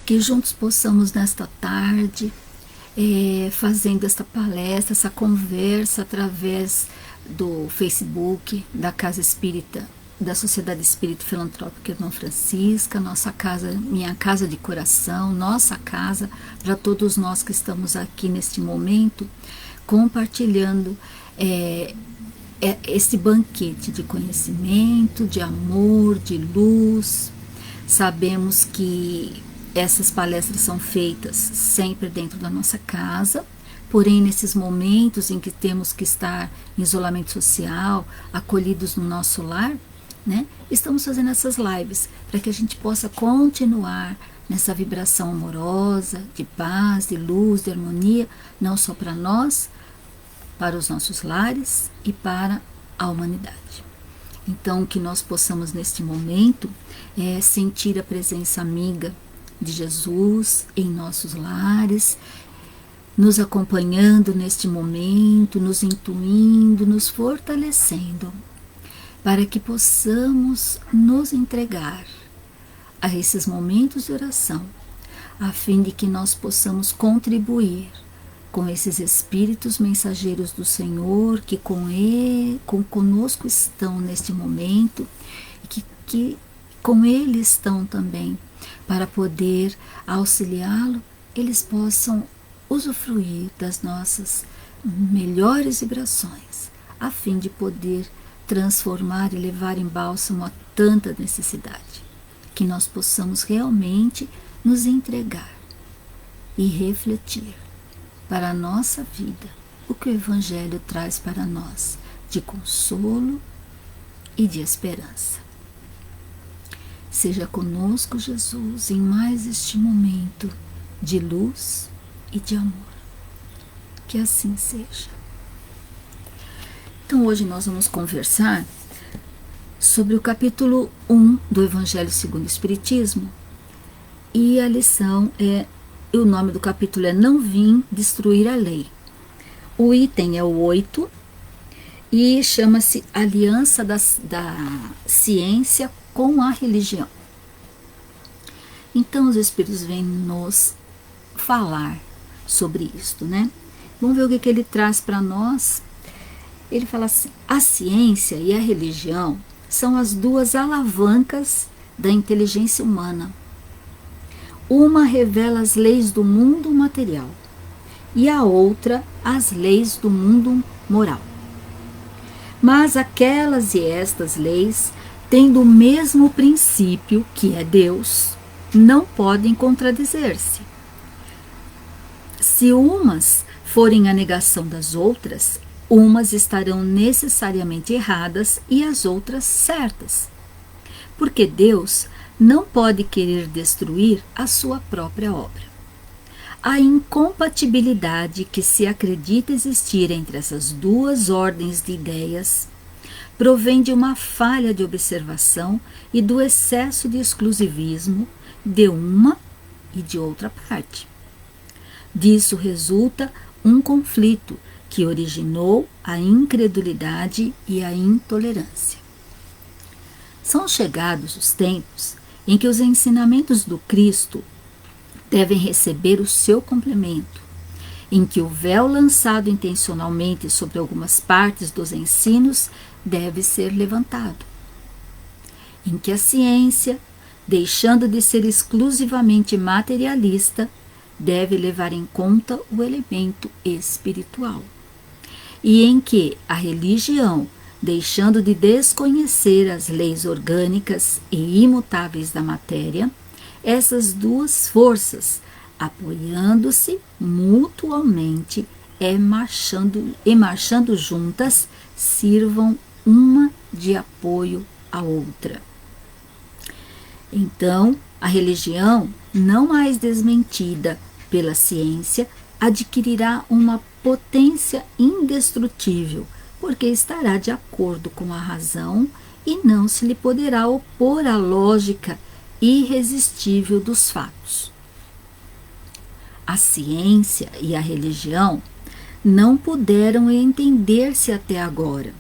que juntos possamos nesta tarde, fazendo esta palestra, essa conversa através do Facebook da Casa Espírita, da Sociedade Espírita Filantrópica Irmã Francisca, nossa casa, minha casa de coração, nossa casa, para todos nós que estamos aqui neste momento, compartilhando este banquete de conhecimento, de amor, de luz. Sabemos que essas palestras são feitas sempre dentro da nossa casa, porém nesses momentos em que temos que estar em isolamento social, acolhidos no nosso lar, né, estamos fazendo essas lives para que a gente possa continuar nessa vibração amorosa, de paz, de luz, de harmonia, não só para nós, para os nossos lares e para a humanidade. Então, que nós possamos neste momento sentir a presença amiga de Jesus em nossos lares, nos acompanhando neste momento, nos intuindo, nos fortalecendo, para que possamos nos entregar a esses momentos de oração, a fim de que nós possamos contribuir com esses espíritos mensageiros do Senhor, que conosco estão neste momento, e que com Ele estão também, para poder auxiliá-lo, eles possam usufruir das nossas melhores vibrações, a fim de poder transformar e levar em bálsamo a tanta necessidade. Que nós possamos realmente nos entregar e refletir para a nossa vida o que o Evangelho traz para nós de consolo e de esperança. Seja conosco, Jesus, em mais este momento de luz e de amor. Que assim seja. Então hoje nós vamos conversar sobre o capítulo 1 do Evangelho segundo o Espiritismo, e a lição o nome do capítulo é Não Vim Destruir a Lei. O item é o 8 e chama-se Aliança da Ciência com a Religião. Então os Espíritos vêm nos falar sobre isto, né? Vamos ver o que ele traz para nós. Ele fala assim: a ciência e a religião são as duas alavancas da inteligência humana. Uma revela as leis do mundo material e a outra as leis do mundo moral. Mas aquelas e estas leis, tendo o mesmo princípio, que é Deus, não podem contradizer-se. Se umas forem a negação das outras, umas estarão necessariamente erradas e as outras certas. Porque Deus não pode querer destruir a sua própria obra. A incompatibilidade que se acredita existir entre essas duas ordens de ideias provém de uma falha de observação e do excesso de exclusivismo de uma e de outra parte. Disso resulta um conflito que originou a incredulidade e a intolerância. São chegados os tempos em que os ensinamentos do Cristo devem receber o seu complemento, em que o véu lançado intencionalmente sobre algumas partes dos ensinos deve ser levantado, em que a ciência, deixando de ser exclusivamente materialista, deve levar em conta o elemento espiritual, e em que a religião, deixando de desconhecer as leis orgânicas e imutáveis da matéria, essas duas forças, apoiando-se mutuamente e marchando juntas, sirvam uma de apoio à outra. Então, a religião, não mais desmentida pela ciência, adquirirá uma potência indestrutível, porque estará de acordo com a razão e não se lhe poderá opor à lógica irresistível dos fatos. A ciência e a religião não puderam entender-se até agora,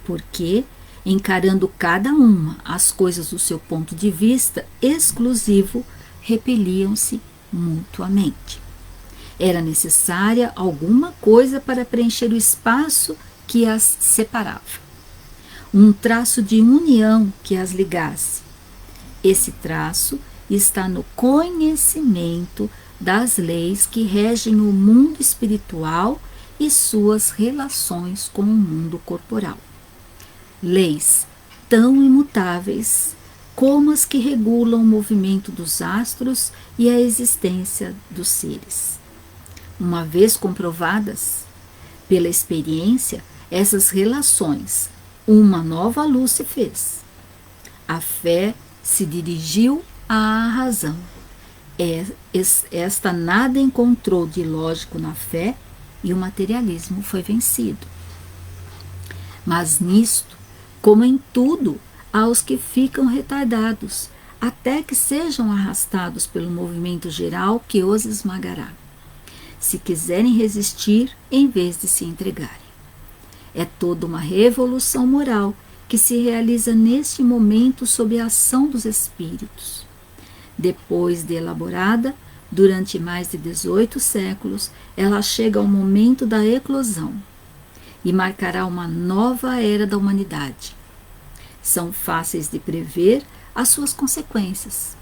porque, encarando cada uma as coisas do seu ponto de vista exclusivo, repeliam-se mutuamente. Era necessária alguma coisa para preencher o espaço que as separava. Um traço de união que as ligasse. Esse traço está no conhecimento das leis que regem o mundo espiritual e suas relações com o mundo corporal. Leis tão imutáveis como as que regulam o movimento dos astros e a existência dos seres. Uma vez comprovadas pela experiência, essas relações, uma nova luz se fez. A fé se dirigiu à razão. Esta nada encontrou de lógico na fé e o materialismo foi vencido. Mas nisto, como em tudo, há os que ficam retardados, até que sejam arrastados pelo movimento geral que os esmagará, se quiserem resistir em vez de se entregarem. É toda uma revolução moral que se realiza neste momento sob a ação dos espíritos. Depois de elaborada, durante mais de 18 séculos, ela chega ao momento da eclosão e marcará uma nova era da humanidade. São fáceis de prever as suas consequências.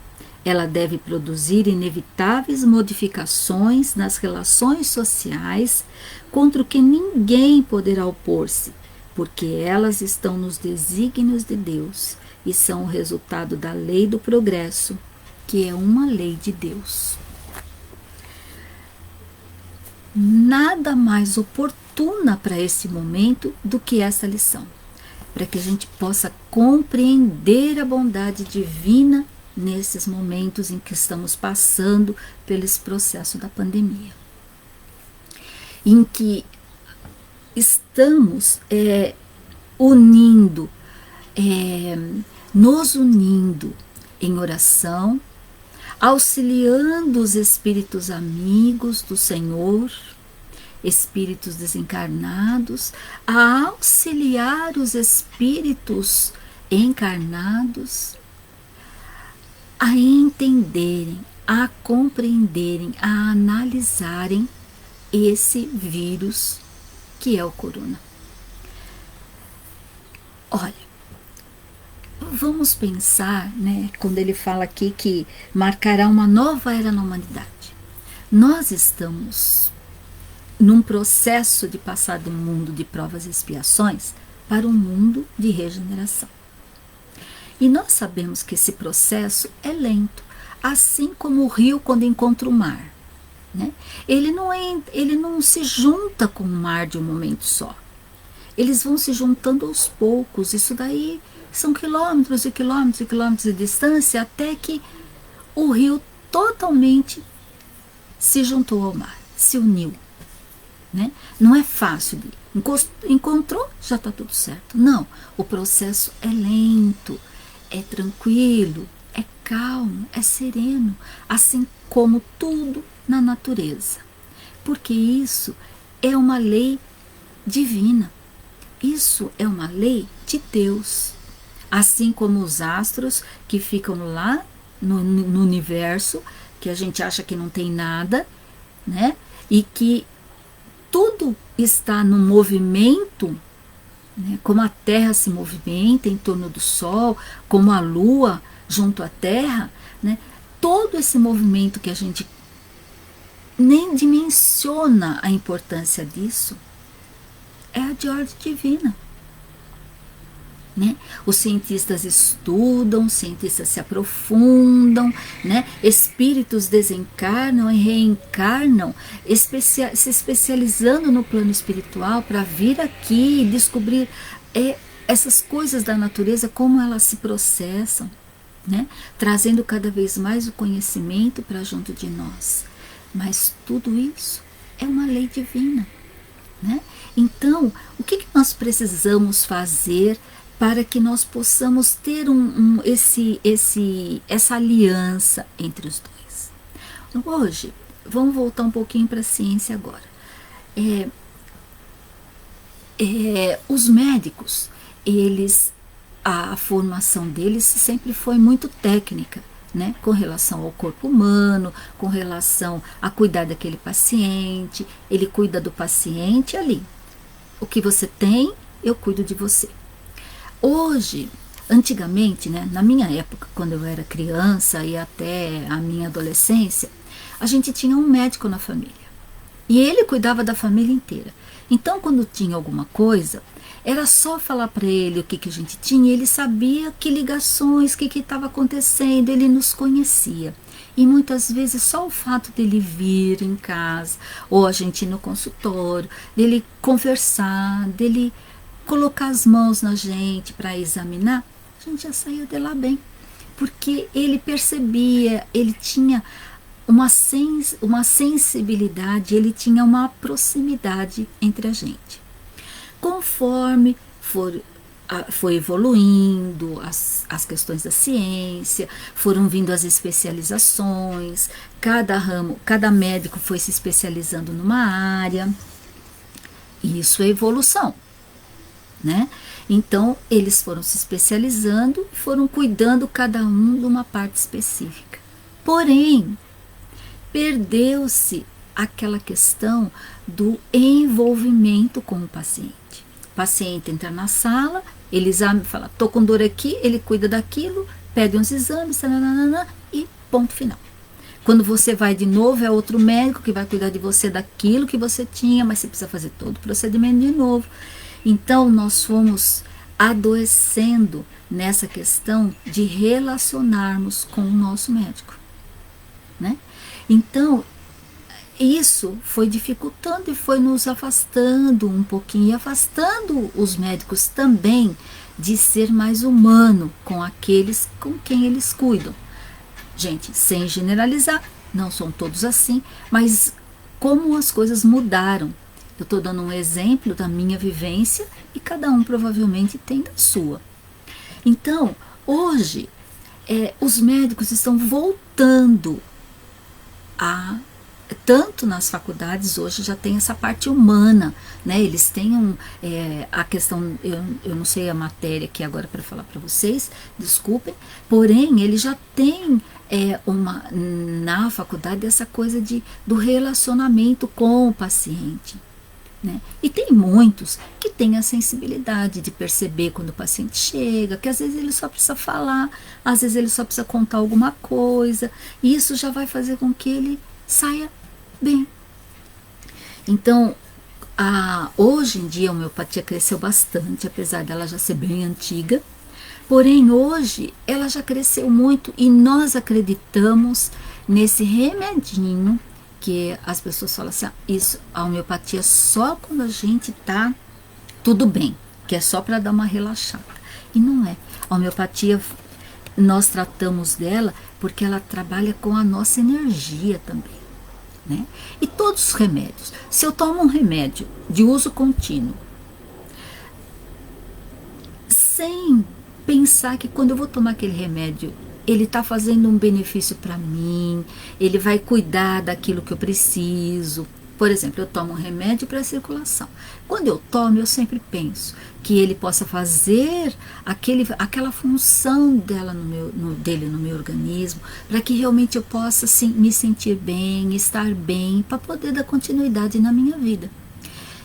Ela deve produzir inevitáveis modificações nas relações sociais contra o que ninguém poderá opor-se, porque elas estão nos desígnios de Deus e são o resultado da lei do progresso, que é uma lei de Deus. Nada mais oportuna para esse momento do que essa lição, para que a gente possa compreender a bondade divina nesses momentos em que estamos passando pelo esse processo da pandemia, em que estamos nos unindo em oração, auxiliando os espíritos amigos do Senhor, espíritos desencarnados, a auxiliar os espíritos encarnados a entenderem, a compreenderem, a analisarem esse vírus que é o corona. Olha, vamos pensar, né, quando ele fala aqui que marcará uma nova era na humanidade. Nós estamos num processo de passar do mundo de provas e expiações para um mundo de regeneração. E nós sabemos que esse processo é lento, assim como o rio quando encontra o mar, né? Ele não se junta com o mar de um momento só. Eles vão se juntando aos poucos. Isso daí são quilômetros e quilômetros e quilômetros de distância até que o rio totalmente se juntou ao mar, se uniu, né? Não é fácil de encontrou, já está tudo certo. Não, o processo é lento, é tranquilo, é calmo, é sereno, assim como tudo na natureza, porque isso é uma lei divina, isso é uma lei de Deus, assim como os astros que ficam lá no universo, que a gente acha que não tem nada, né? E que tudo está no movimento, né? Como a Terra se movimenta em torno do Sol, como a Lua junto à Terra, né? Todo esse movimento que a gente nem dimensiona a importância disso, é a de ordem divina, né? Os cientistas estudam, os cientistas se aprofundam, né? Espíritos desencarnam e reencarnam, se especializando no plano espiritual para vir aqui e descobrir essas coisas da natureza, como elas se processam, né? Trazendo cada vez mais o conhecimento para junto de nós. Mas tudo isso é uma lei divina, né? Então, o que nós precisamos fazer para que nós possamos ter essa aliança entre os dois? Hoje, vamos voltar um pouquinho para a ciência agora. Os médicos, a formação deles sempre foi muito técnica, né, com relação ao corpo humano, com relação a cuidar daquele paciente. Ele cuida do paciente ali. O que você tem, eu cuido de você. Hoje, antigamente, né, na minha época, quando eu era criança e até a minha adolescência, a gente tinha um médico na família. E ele cuidava da família inteira. Então, quando tinha alguma coisa, era só falar para ele o que a gente tinha, ele sabia que ligações, o que estava acontecendo, ele nos conhecia. E muitas vezes só o fato dele vir em casa, ou a gente ir no consultório, dele conversar, dele colocar as mãos na gente para examinar, a gente já saía de lá bem. Porque ele percebia, ele tinha uma sensibilidade, ele tinha uma proximidade entre a gente. Conforme foi evoluindo as questões da ciência, foram vindo as especializações, cada médico foi se especializando numa área, e isso é evolução, né? Então, eles foram se especializando e foram cuidando cada um de uma parte específica. Porém, perdeu-se aquela questão do envolvimento com o paciente. O paciente entra na sala, ele exame, fala, tô com dor aqui, ele cuida daquilo, pede uns exames, e ponto final. Quando você vai de novo, é outro médico que vai cuidar de você daquilo que você tinha, mas você precisa fazer todo o procedimento de novo. Então, nós fomos adoecendo nessa questão de relacionarmos com o nosso médico, né? Então, isso foi dificultando e foi nos afastando um pouquinho, e afastando os médicos também de ser mais humano com aqueles com quem eles cuidam. Gente, sem generalizar, não são todos assim, mas como as coisas mudaram. Eu estou dando um exemplo da minha vivência e cada um provavelmente tem da sua. Então, hoje, os médicos estão voltando tanto nas faculdades hoje já tem essa parte humana, né? Eles têm a questão, eu não sei a matéria aqui agora para falar para vocês, desculpem, porém ele já tem na faculdade essa coisa do relacionamento com o paciente, né? E tem muitos que têm a sensibilidade de perceber quando o paciente chega, que às vezes ele só precisa falar, às vezes ele só precisa contar alguma coisa, e isso já vai fazer com que ele saia bem. Então, hoje em dia a homeopatia cresceu bastante, apesar dela já ser bem antiga, porém hoje ela já cresceu muito e nós acreditamos nesse remedinho que as pessoas falam assim, a homeopatia é só quando a gente tá tudo bem, que é só para dar uma relaxada. E não é. A homeopatia, nós tratamos dela porque ela trabalha com a nossa energia também, né? E todos os remédios, se eu tomo um remédio de uso contínuo, sem pensar que quando eu vou tomar aquele remédio, ele está fazendo um benefício para mim, ele vai cuidar daquilo que eu preciso. Por exemplo, eu tomo um remédio para a circulação. Quando eu tomo, eu sempre penso que ele possa fazer aquela função dele no meu organismo, para que realmente eu possa assim, me sentir bem, estar bem, para poder dar continuidade na minha vida.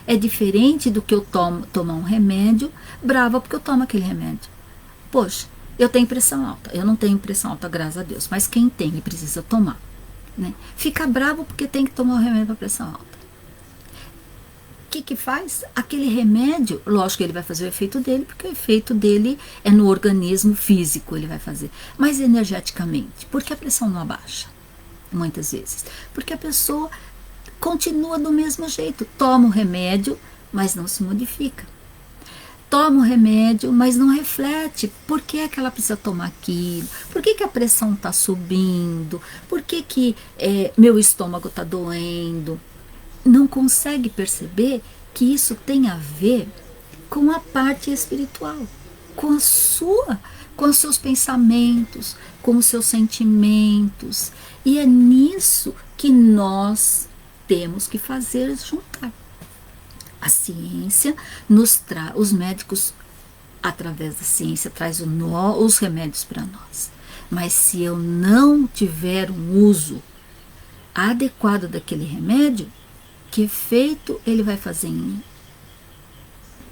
É diferente do que eu tomar um remédio brava porque eu tomo aquele remédio. Poxa, eu tenho pressão alta. Eu não tenho pressão alta, graças a Deus, mas quem tem e precisa tomar, né? Fica bravo porque tem que tomar o remédio para pressão alta. O que faz? Aquele remédio, lógico que ele vai fazer o efeito dele, porque o efeito dele é no organismo físico, ele vai fazer. Mas energeticamente, porque a pressão não abaixa, muitas vezes. Porque a pessoa continua do mesmo jeito. Toma o remédio, mas não se modifica. Toma o remédio, mas não reflete por que é que ela precisa tomar aquilo, por que a pressão está subindo, por que meu estômago está doendo. Não consegue perceber que isso tem a ver com a parte espiritual, com os seus pensamentos, com os seus sentimentos. E é nisso que nós temos que fazer juntar. A ciência nos traz, os médicos, através da ciência, traz os remédios para nós. Mas se eu não tiver um uso adequado daquele remédio, que efeito ele vai fazer em mim?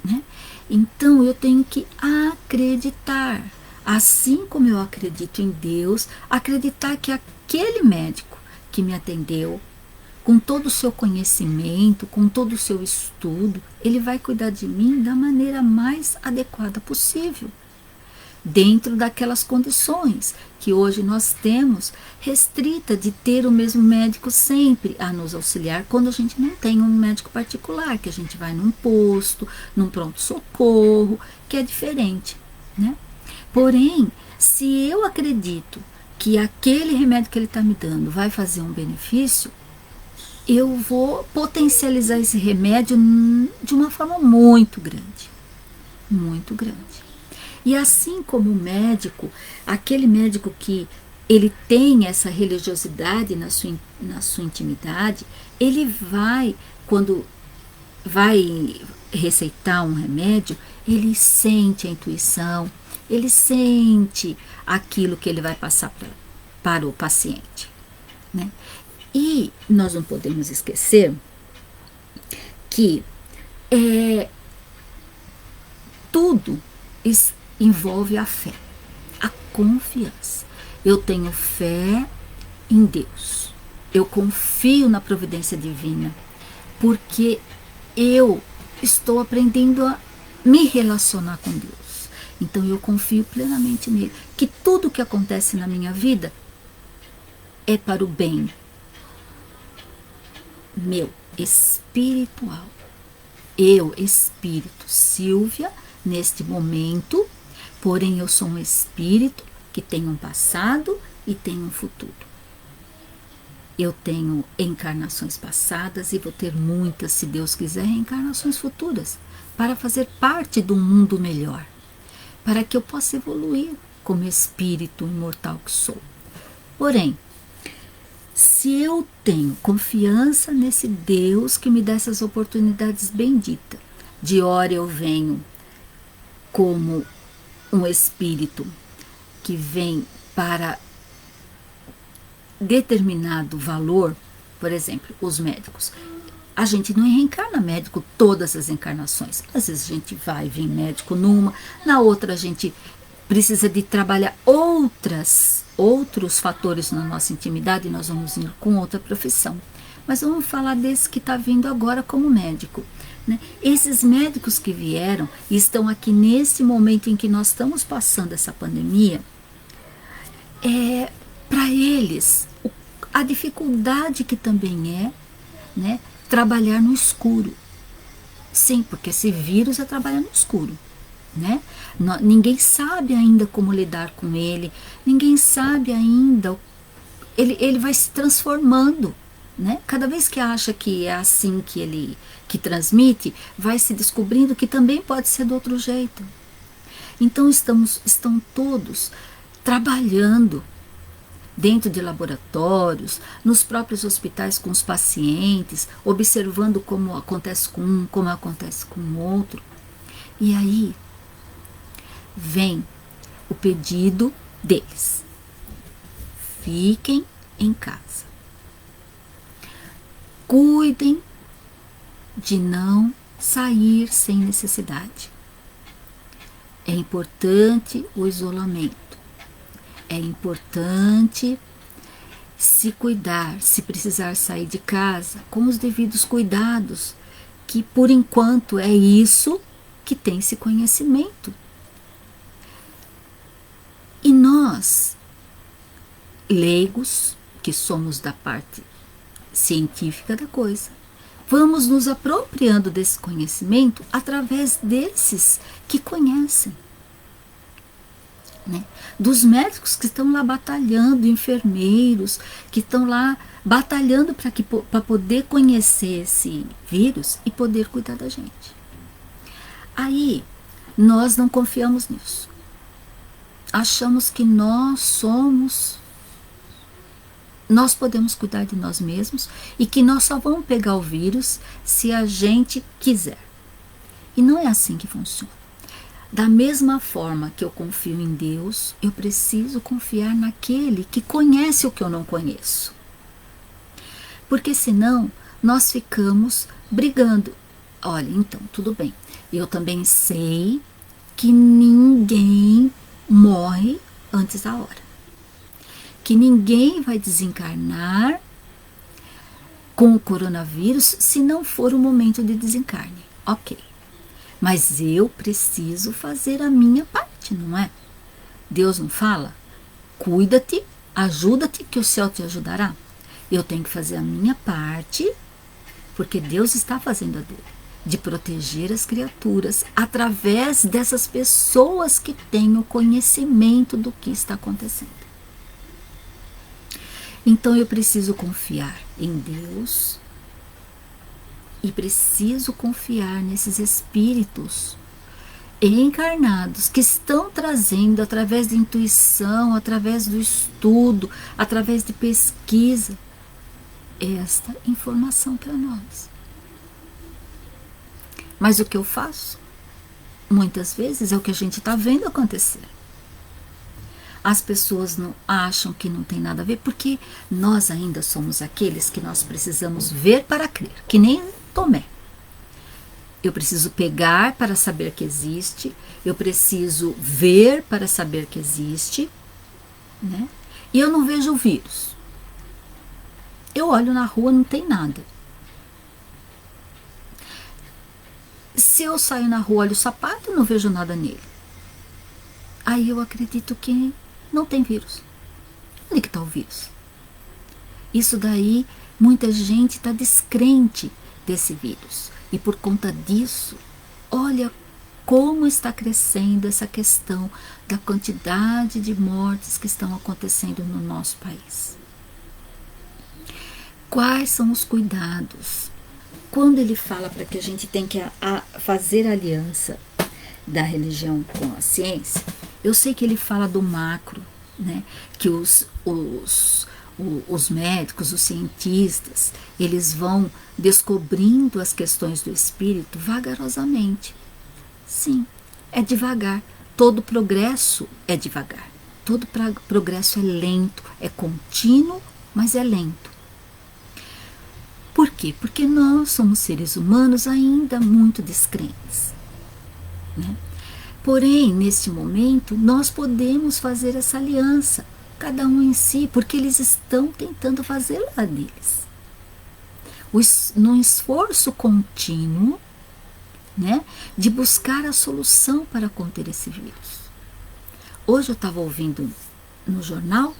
Né? Então eu tenho que acreditar, assim como eu acredito em Deus, acreditar que aquele médico que me atendeu, com todo o seu conhecimento, com todo o seu estudo, ele vai cuidar de mim da maneira mais adequada possível, dentro daquelas condições que hoje nós temos, restrita de ter o mesmo médico sempre a nos auxiliar quando a gente não tem um médico particular, que a gente vai num posto, num pronto-socorro, que é diferente, né? Porém, se eu acredito que aquele remédio que ele está me dando vai fazer um benefício, eu vou potencializar esse remédio de uma forma muito grande, muito grande. E assim como o médico, aquele médico que ele tem essa religiosidade na sua intimidade, ele vai, quando vai receitar um remédio, ele sente a intuição, ele sente aquilo que ele vai passar para o paciente, né? E nós não podemos esquecer que tudo envolve a fé, a confiança. Eu tenho fé em Deus, eu confio na providência divina, porque eu estou aprendendo a me relacionar com Deus. Então eu confio plenamente nele, que tudo que acontece na minha vida é para o bem meu, espiritual. Eu, espírito, Silvia, neste momento, porém eu sou um espírito que tem um passado e tem um futuro. Eu tenho encarnações passadas e vou ter muitas, se Deus quiser, reencarnações futuras, para fazer parte de um mundo melhor, para que eu possa evoluir como espírito imortal que sou. Porém, se eu tenho confiança nesse Deus que me dá essas oportunidades benditas, de hora eu venho como um espírito que vem para determinado valor, por exemplo, os médicos. A gente não reencarna médico todas as encarnações. Às vezes a gente vai vir médico numa, na outra a gente precisa de trabalhar outros fatores na nossa intimidade e nós vamos ir com outra profissão. Mas vamos falar desse que está vindo agora como médico, né? Esses médicos que vieram e estão aqui nesse momento em que nós estamos passando essa pandemia, para eles, a dificuldade que também né, trabalhar no escuro. Sim, porque esse vírus é trabalhar no escuro. Né? Ninguém sabe ainda como lidar com ele, ninguém sabe ainda, ele vai se transformando, né? Cada vez que acha que é assim que ele transmite, vai se descobrindo que também pode ser do outro jeito. Então estão todos trabalhando dentro de laboratórios, nos próprios hospitais com os pacientes, observando como acontece com um, como acontece com o outro. E aí vem o pedido deles: fiquem em casa, cuidem de não sair sem necessidade. É importante o isolamento, é importante se cuidar, se precisar sair de casa, com os devidos cuidados, que por enquanto é isso que tem esse conhecimento. E nós, leigos, que somos da parte científica da coisa, vamos nos apropriando desse conhecimento através desses que conhecem, né? Dos médicos que estão lá batalhando, enfermeiros que estão lá batalhando para poder conhecer esse vírus e poder cuidar da gente. Aí nós não confiamos nisso. Achamos que nós podemos cuidar de nós mesmos e que nós só vamos pegar o vírus se a gente quiser. E não é assim que funciona. Da mesma forma que eu confio em Deus, eu preciso confiar naquele que conhece o que eu não conheço. Porque senão nós ficamos brigando. Olha, então, tudo bem. Eu também sei que ninguém morre antes da hora. Que ninguém vai desencarnar com o coronavírus se não for o momento de desencarne. Ok. Mas eu preciso fazer a minha parte, não é? Deus não fala? Cuida-te, ajuda-te que o céu te ajudará. Eu tenho que fazer a minha parte, porque Deus está fazendo a dele, de proteger as criaturas através dessas pessoas que têm o conhecimento do que está acontecendo. Então eu preciso confiar em Deus e preciso confiar nesses espíritos encarnados que estão trazendo através de intuição, através do estudo, através de pesquisa, esta informação para nós. Mas o que eu faço? Muitas vezes é o que a gente está vendo acontecer. As pessoas não acham que não tem nada a ver, porque nós ainda somos aqueles que nós precisamos ver para crer, que nem Tomé. Eu preciso pegar para saber que existe, eu preciso ver para saber que existe, né? E eu não vejo o vírus. Eu olho na rua, não tem nada. Se eu saio na rua, olho o sapato, não vejo nada nele. Aí eu acredito que não tem vírus. Onde que está o vírus? Isso daí, muita gente está descrente desse vírus. E por conta disso, olha como está crescendo essa questão da quantidade de mortes que estão acontecendo no nosso país. Quais são os cuidados? Quando ele fala para que a gente tem que fazer aliança da religião com a ciência, eu sei que ele fala do macro, né? Que os médicos, os cientistas, eles vão descobrindo as questões do espírito vagarosamente. Sim, é devagar. Todo progresso é devagar. Todo progresso é lento, é contínuo, mas é lento. Por quê? Porque nós somos seres humanos ainda muito descrentes, né? Porém, neste momento, nós podemos fazer essa aliança, cada um em si, porque eles estão tentando fazer lá deles. Num esforço contínuo, né, de buscar a solução para conter esse vírus. Hoje eu estava ouvindo no jornal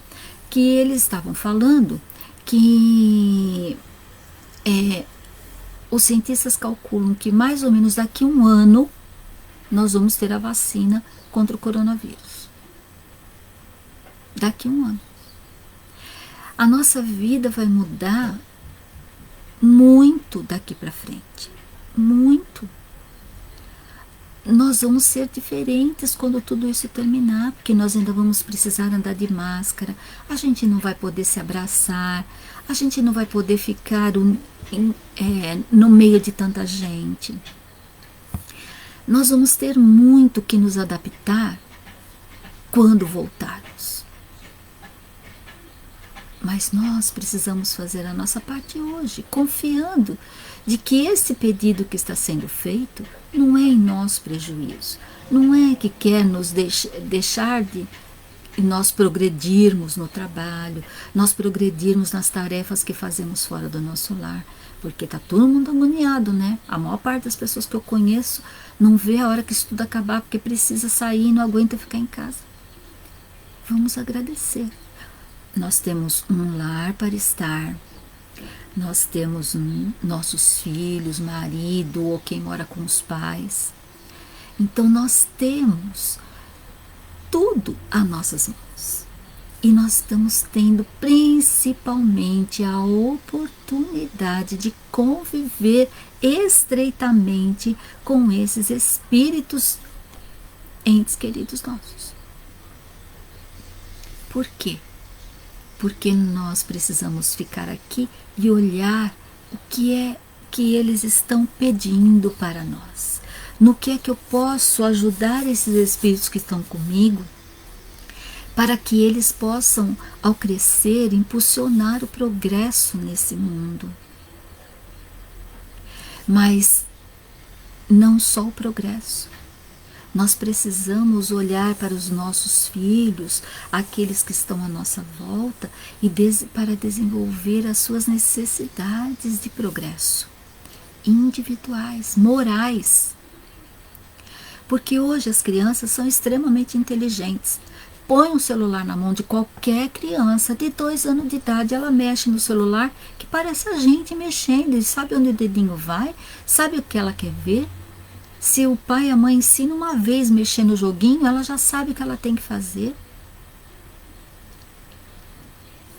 que eles estavam falando que os cientistas calculam que mais ou menos daqui a 1 ano nós vamos ter a vacina contra o coronavírus. Daqui a 1 ano. A nossa vida vai mudar muito daqui para frente. Muito. Nós vamos ser diferentes quando tudo isso terminar, porque nós ainda vamos precisar andar de máscara, a gente não vai poder se abraçar, a gente não vai poder ficar no meio de tanta gente. Nós vamos ter muito que nos adaptar quando voltarmos. Mas nós precisamos fazer a nossa parte hoje, confiando de que esse pedido que está sendo feito não é em nosso prejuízo, não é que quer nos deixar de nós progredirmos no trabalho, nós progredirmos nas tarefas que fazemos fora do nosso lar, porque está todo mundo agoniado, né? A maior parte das pessoas que eu conheço não vê a hora que isso tudo acabar, porque precisa sair e não aguenta ficar em casa. Vamos agradecer. Nós temos um lar para estar, nós temos nossos filhos, marido ou quem mora com os pais. Então nós temos tudo a nossas mãos. E nós estamos tendo principalmente a oportunidade de conviver estreitamente com esses espíritos entes queridos nossos. Por quê? Porque nós precisamos ficar aqui e olhar o que é que eles estão pedindo para nós. no que é que eu posso ajudar esses espíritos que estão comigo, para que eles possam, ao crescer, impulsionar o progresso nesse mundo. Mas não só o progresso. Nós precisamos olhar para os nossos filhos, aqueles que estão à nossa volta, para desenvolver as suas necessidades de progresso, individuais, morais. Porque hoje as crianças são extremamente inteligentes. Põe um celular na mão de qualquer criança de 2 anos de idade, ela mexe no celular que parece a gente mexendo, e sabe onde o dedinho vai, sabe o que ela quer ver. Se o pai e a mãe ensinam uma vez mexer no joguinho, ela já sabe o que ela tem que fazer.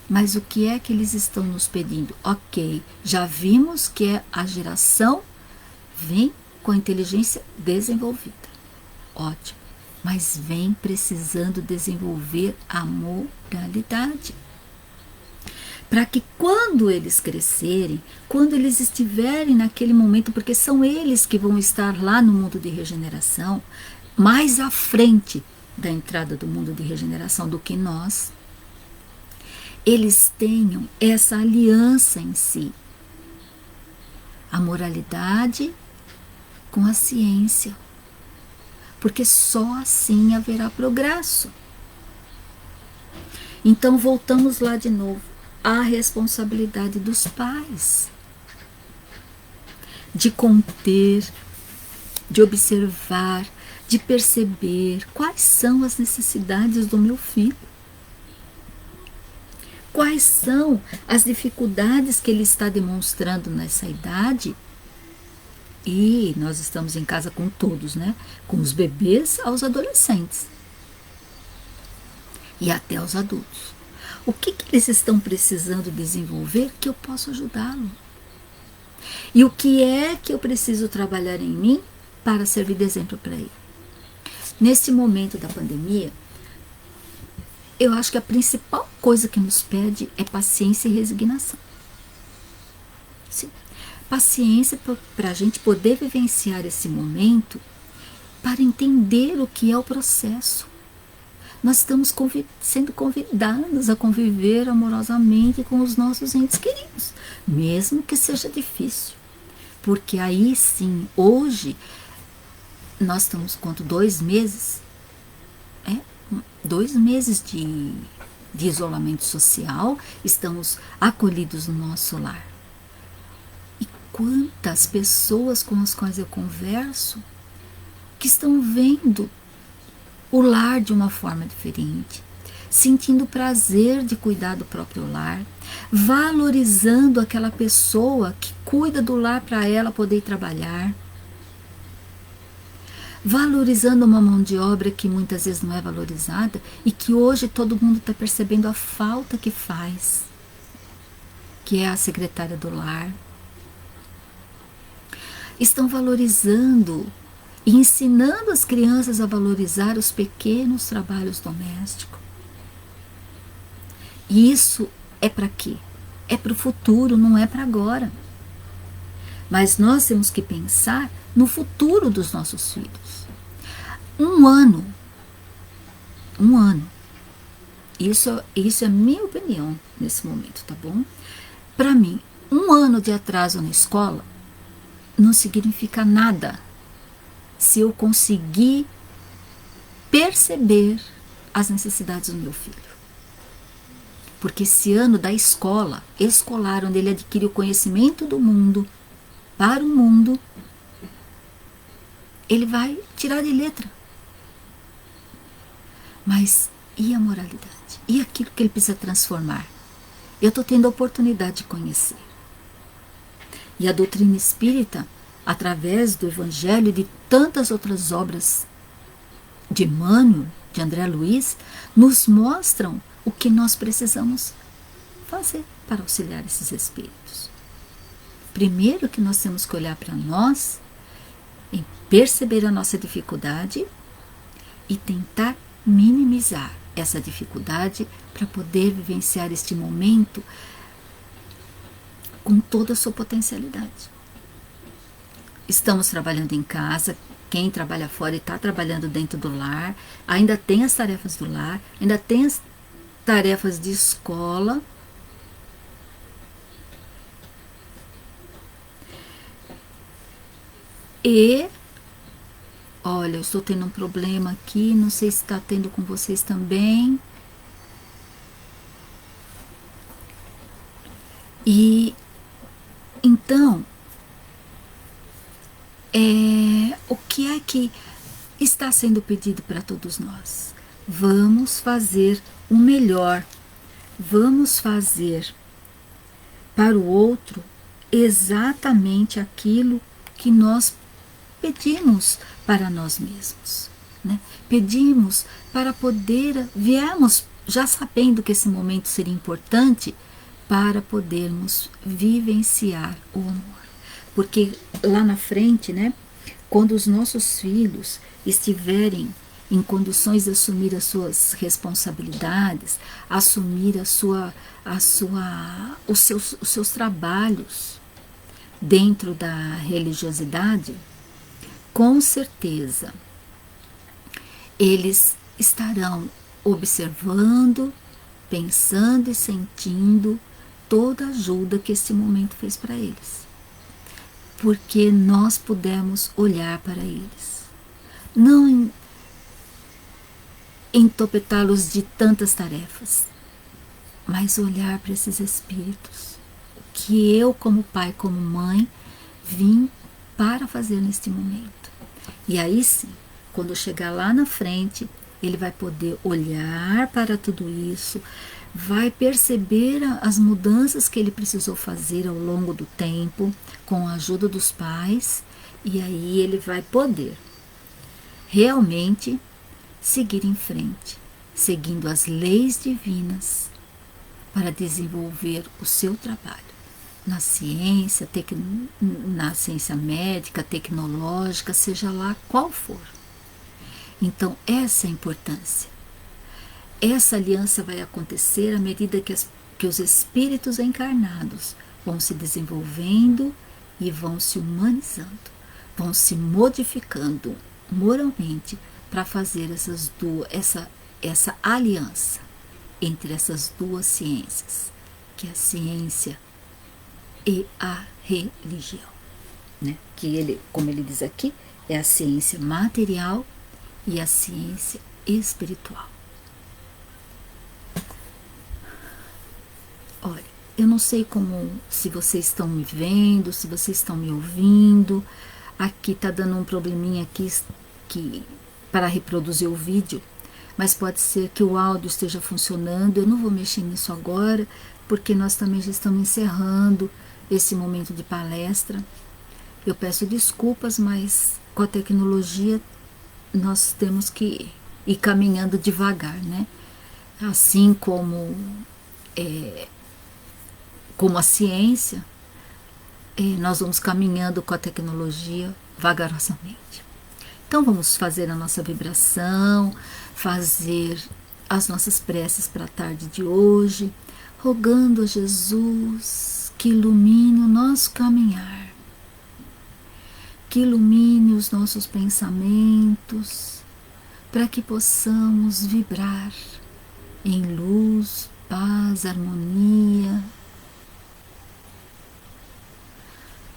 Mas o que é que eles estão nos pedindo? Ok, já vimos que a geração vem com a inteligência desenvolvida. Ótimo. Mas vem precisando desenvolver a moralidade. Para que quando eles crescerem, quando eles estiverem naquele momento, porque são eles que vão estar lá no mundo de regeneração, mais à frente da entrada do mundo de regeneração do que nós, eles tenham essa aliança em si. A moralidade com a ciência. Porque só assim haverá progresso. Então voltamos lá de novo. A responsabilidade dos pais de conter, de observar, de perceber quais são as necessidades do meu filho, quais são as dificuldades que ele está demonstrando nessa idade. E nós estamos em casa com todos, né? Com os bebês aos adolescentes e até aos adultos. O que eles estão precisando desenvolver que eu posso ajudá-lo? E o que é que eu preciso trabalhar em mim para servir de exemplo para ele? Nesse momento da pandemia, eu acho que a principal coisa que nos pede é paciência e resignação. Sim. Paciência para a gente poder vivenciar esse momento, para entender o que é o processo. Nós estamos sendo convidados a conviver amorosamente com os nossos entes queridos, mesmo que seja difícil. Porque aí sim, hoje, nós estamos quanto? 2 meses? 2 meses de isolamento social, estamos acolhidos no nosso lar. E quantas pessoas com as quais eu converso que estão vendo o lar de uma forma diferente, sentindo o prazer de cuidar do próprio lar, valorizando aquela pessoa que cuida do lar para ela poder trabalhar, valorizando uma mão de obra que muitas vezes não é valorizada e que hoje todo mundo está percebendo a falta que faz, que é a secretária do lar. Estão valorizando e ensinando as crianças a valorizar os pequenos trabalhos domésticos. E isso é para quê? É para o futuro, não é para agora. Mas nós temos que pensar no futuro dos nossos filhos. Um ano. Isso é a minha opinião nesse momento, tá bom? Para mim, 1 ano de atraso na escola não significa nada se eu conseguir perceber as necessidades do meu filho. Porque esse ano da escola, escolar, onde ele adquire o conhecimento do mundo, para o mundo, ele vai tirar de letra. Mas e a moralidade? E aquilo que ele precisa transformar? Eu estou tendo a oportunidade de conhecer. E a doutrina espírita, através do Evangelho e de tantas outras obras de Emmanuel, de André Luiz, nos mostram o que nós precisamos fazer para auxiliar esses espíritos. Primeiro que nós temos que olhar para nós, e perceber a nossa dificuldade e tentar minimizar essa dificuldade para poder vivenciar este momento com toda a sua potencialidade. Estamos trabalhando em casa, quem trabalha fora e está trabalhando dentro do lar, ainda tem as tarefas do lar, ainda tem as tarefas de escola. E, olha, eu estou tendo um problema aqui, não sei se está tendo com vocês também. E, então, o que é que está sendo pedido para todos nós? Vamos fazer o melhor, vamos fazer para o outro exatamente aquilo que nós pedimos para nós mesmos, né? Pedimos para poder, viemos já sabendo que esse momento seria importante para podermos vivenciar o amor. Porque lá na frente, né, quando os nossos filhos estiverem em condições de assumir as suas responsabilidades, assumir os seus trabalhos dentro da religiosidade, com certeza eles estarão observando, pensando e sentindo toda a ajuda que esse momento fez para eles. Porque nós pudemos olhar para eles, não entopetá-los de tantas tarefas, mas olhar para esses espíritos, que eu como pai, como mãe, vim para fazer neste momento. E aí sim, quando chegar lá na frente, ele vai poder olhar para tudo isso, vai perceber as mudanças que ele precisou fazer ao longo do tempo, com a ajuda dos pais, e aí ele vai poder realmente seguir em frente, seguindo as leis divinas para desenvolver o seu trabalho na ciência, na ciência médica, tecnológica, seja lá qual for. Então, essa é a importância. Essa aliança vai acontecer à medida que os espíritos encarnados vão se desenvolvendo e vão se humanizando, vão se modificando moralmente para fazer essa aliança entre essas duas ciências, que é a ciência e a religião, né? Que ele, como ele diz aqui, é a ciência material e a ciência espiritual. Olha, eu não sei se vocês estão me vendo, se vocês estão me ouvindo. Aqui tá dando um probleminha aqui para reproduzir o vídeo, mas pode ser que o áudio esteja funcionando. Eu não vou mexer nisso agora, porque nós também já estamos encerrando esse momento de palestra. Eu peço desculpas, mas com a tecnologia nós temos que ir caminhando devagar, né? Assim como a ciência, nós vamos caminhando com a tecnologia vagarosamente. Então vamos fazer a nossa vibração, fazer as nossas preces para a tarde de hoje, rogando a Jesus que ilumine o nosso caminhar, que ilumine os nossos pensamentos, para que possamos vibrar em luz, paz, harmonia,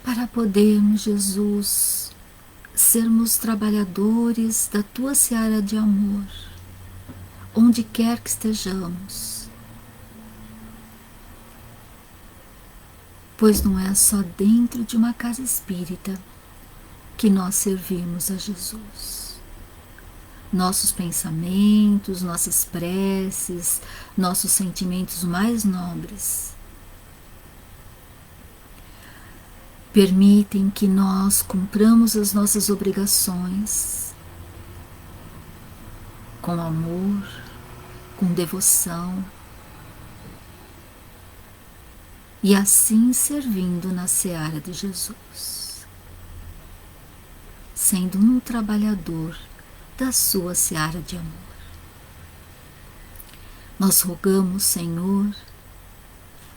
para podermos, Jesus, sermos trabalhadores da Tua seara de amor, onde quer que estejamos. Pois não é só dentro de uma casa espírita que nós servimos a Jesus. Nossos pensamentos, nossas preces, nossos sentimentos mais nobres permitem que nós cumpramos as nossas obrigações com amor, com devoção, e assim servindo na seara de Jesus, sendo um trabalhador da sua seara de amor. Nós rogamos, Senhor,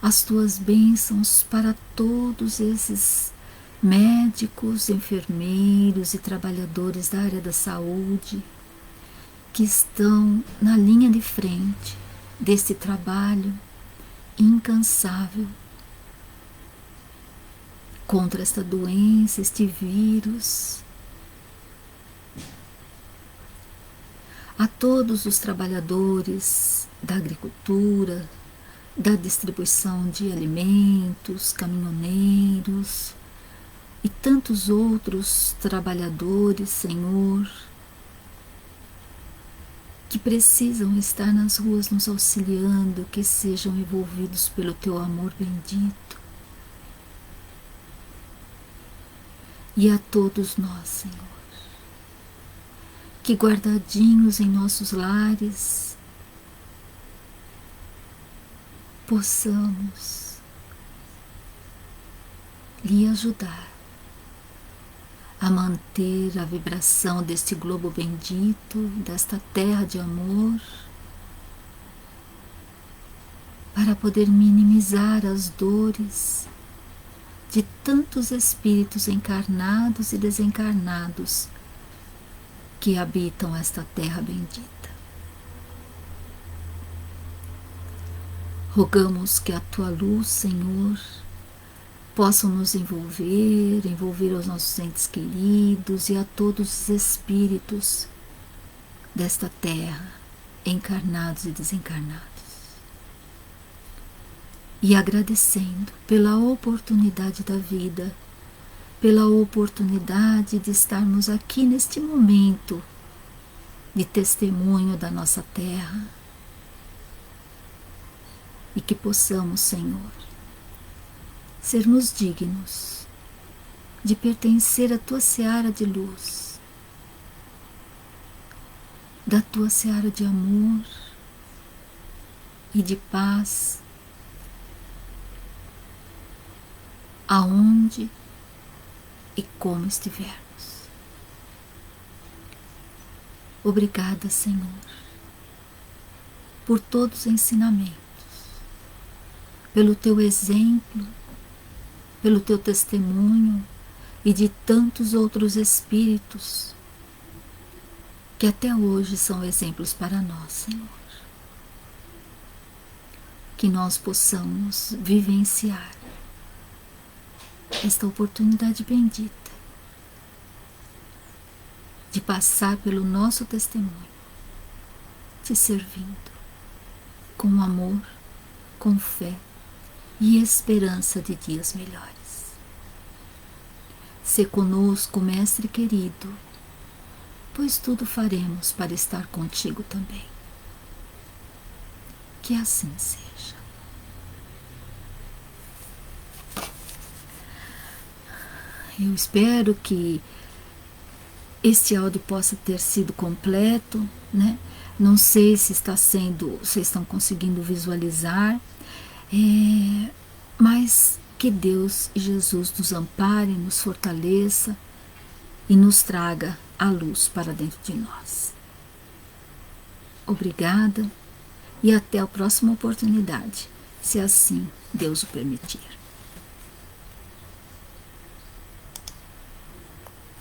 as Tuas bênçãos para todos esses médicos, enfermeiros e trabalhadores da área da saúde que estão na linha de frente deste trabalho incansável contra esta doença, este vírus. A todos os trabalhadores da agricultura, da distribuição de alimentos, caminhoneiros e tantos outros trabalhadores, Senhor, que precisam estar nas ruas nos auxiliando, que sejam envolvidos pelo Teu amor bendito. E a todos nós, Senhor, que guardadinhos em nossos lares, possamos lhe ajudar a manter a vibração deste globo bendito, desta terra de amor, para poder minimizar as dores de tantos espíritos encarnados e desencarnados que habitam esta terra bendita. Rogamos que a Tua luz, Senhor, possa nos envolver os nossos entes queridos e a todos os espíritos desta terra, encarnados e desencarnados. E agradecendo pela oportunidade da vida, pela oportunidade de estarmos aqui neste momento de testemunho da nossa terra, e que possamos, Senhor, sermos dignos de pertencer à Tua seara de luz, da Tua seara de amor e de paz, aonde e como estivermos. Obrigada, Senhor, por todos os ensinamentos, pelo Teu exemplo, pelo Teu testemunho e de tantos outros espíritos que até hoje são exemplos para nós, Senhor. Que nós possamos vivenciar esta oportunidade bendita de passar pelo nosso testemunho, te servindo com amor, com fé e esperança de dias melhores. Se conosco, Mestre querido, pois tudo faremos para estar contigo também. Que assim seja. Eu espero que este áudio possa ter sido completo, né? Não sei se está sendo, vocês estão conseguindo visualizar, mas que Deus e Jesus nos amparem, nos fortaleça e nos traga a luz para dentro de nós. Obrigada e até a próxima oportunidade, se assim Deus o permitir.